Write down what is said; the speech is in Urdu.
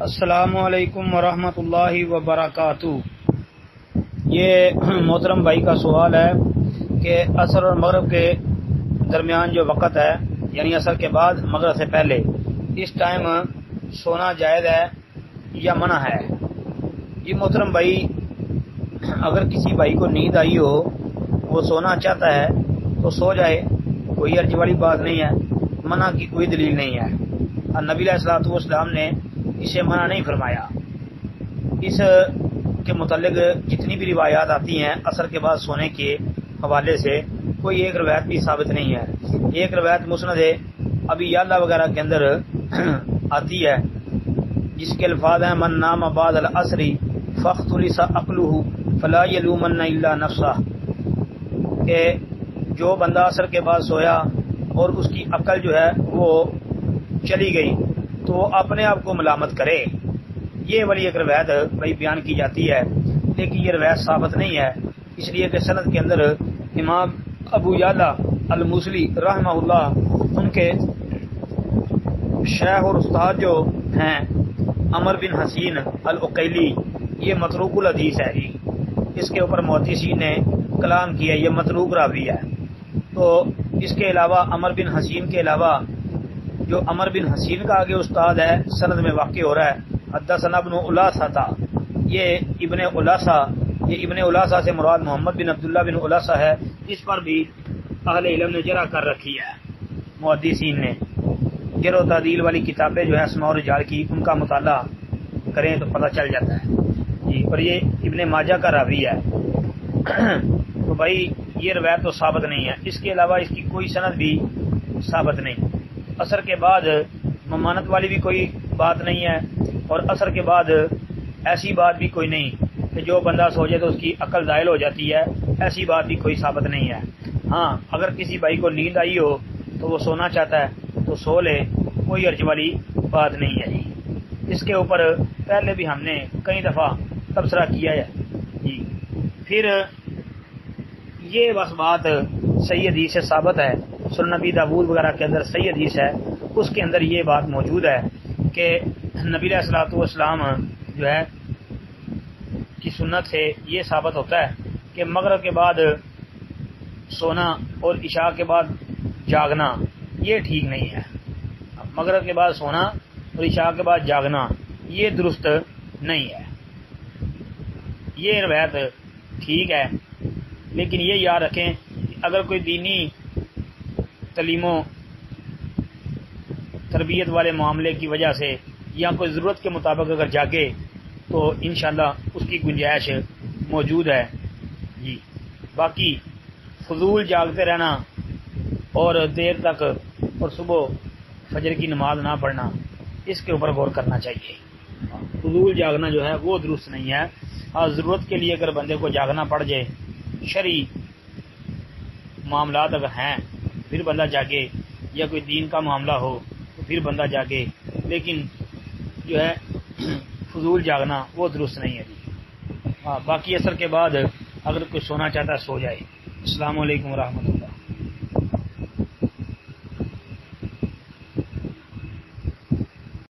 السلام علیکم ورحمۃ اللہ وبرکاتہ۔ یہ محترم بھائی کا سوال ہے کہ عصر اور مغرب کے درمیان جو وقت ہے، یعنی عصر کے بعد مغرب سے پہلے، اس ٹائم سونا جائز ہے یا منع ہے؟ یہ محترم بھائی، اگر کسی بھائی کو نیند آئی ہو، وہ سونا چاہتا ہے تو سو جائے، کوئی حرج والی بات نہیں ہے، منع کی کوئی دلیل نہیں ہے۔ نبی علیہ الصلوۃ والسلام نے اسے منع نہیں فرمایا۔ اس کے متعلق جتنی بھی روایات آتی ہیں عصر کے بعد سونے کے حوالے سے، کوئی ایک روایت بھی ثابت نہیں ہے۔ ایک روایت مسند ابی یعلا وغیرہ کے اندر آتی ہے، جس کے الفاظ ہیں: من نام بعد العصر فاختلس عقلہ فلا یلومن الا نفسہ، کہ جو بندہ عصر کے بعد سویا اور اس کی عقل جو ہے وہ چلی گئی تو وہ اپنے آپ کو ملامت کرے۔ یہ والی ایک روایت بھائی بیان کی جاتی ہے، لیکن یہ روایت ثابت نہیں ہے، اس لیے کہ سند کے اندر امام ابو یعلا الموصلی رحمہ اللہ، ان کے شیخ اور استاد جو ہیں عمر بن حسین العقیلی، یہ متروک الحدیث ہے جی، اس کے اوپر محدثین نے کلام کیا، یہ متروک راوی ہے۔ تو اس کے علاوہ عمر بن حسین کے علاوہ جو عمر بن حسین کا آگے استاد ہے، سند میں واقع ہو رہا ہے حدثنا ابن الاثہ تھا، یہ ابن الاثہ سے مراد محمد بن عبداللہ بن الاثہ ہے۔ اس پر بھی اہل علم نے جرح کر رکھی ہے، محدثین نے۔ جرح و تعدیل والی کتابیں جو ہے اسماء و رجال کی، ان کا مطالعہ کریں تو پتہ چل جاتا ہے جی۔ اور یہ ابن ماجہ کا راوی ہے۔ تو بھائی یہ روایت تو ثابت نہیں ہے، اس کے علاوہ اس کی کوئی سند بھی ثابت نہیں۔ عصر کے بعد ممانت والی بھی کوئی بات نہیں ہے، اور عصر کے بعد ایسی بات بھی کوئی نہیں کہ جو بندہ سو جائے تو اس کی عقل زائل ہو جاتی ہے، ایسی بات بھی کوئی ثابت نہیں ہے۔ ہاں، اگر کسی بھائی کو نیند آئی ہو تو وہ سونا چاہتا ہے تو سو لے، کوئی حرج والی بات نہیں ہے جی۔ اس کے اوپر پہلے بھی ہم نے کئی دفعہ تبصرہ کیا ہے جی۔ پھر یہ بس بات صحیح حدیث سے ثابت ہے، سنن نبی داؤد وغیرہ کے اندر صحیح حدیث ہے، اس کے اندر یہ بات موجود ہے کہ نبی علیہ الصلوۃ والسلام جو ہے کی سنت سے یہ ثابت ہوتا ہے کہ مغرب کے بعد سونا اور عشاء کے بعد جاگنا یہ ٹھیک نہیں ہے۔ مغرب کے بعد سونا اور عشاء کے بعد جاگنا یہ درست نہیں ہے۔ یہ روایت ٹھیک ہے، لیکن یہ یاد رکھیں کہ اگر کوئی دینی تعلیم و تربیت والے معاملے کی وجہ سے یا کوئی ضرورت کے مطابق اگر جاگے تو انشاءاللہ اس کی گنجائش موجود ہے جی۔ باقی فضول جاگتے رہنا اور دیر تک اور صبح فجر کی نماز نہ پڑھنا، اس کے اوپر غور کرنا چاہیے۔ فضول جاگنا جو ہے وہ درست نہیں ہے۔ اور ضرورت کے لیے اگر بندے کو جاگنا پڑ جائے، شرعی معاملات اگر ہیں پھر بندہ جاگے، یا کوئی دین کا معاملہ ہو تو پھر بندہ جاگے، لیکن جو ہے فضول جاگنا وہ درست نہیں ہے جی۔ باقی عصر کے بعد اگر کوئی سونا چاہتا ہے سو جائے۔ السلام علیکم ورحمۃ اللہ۔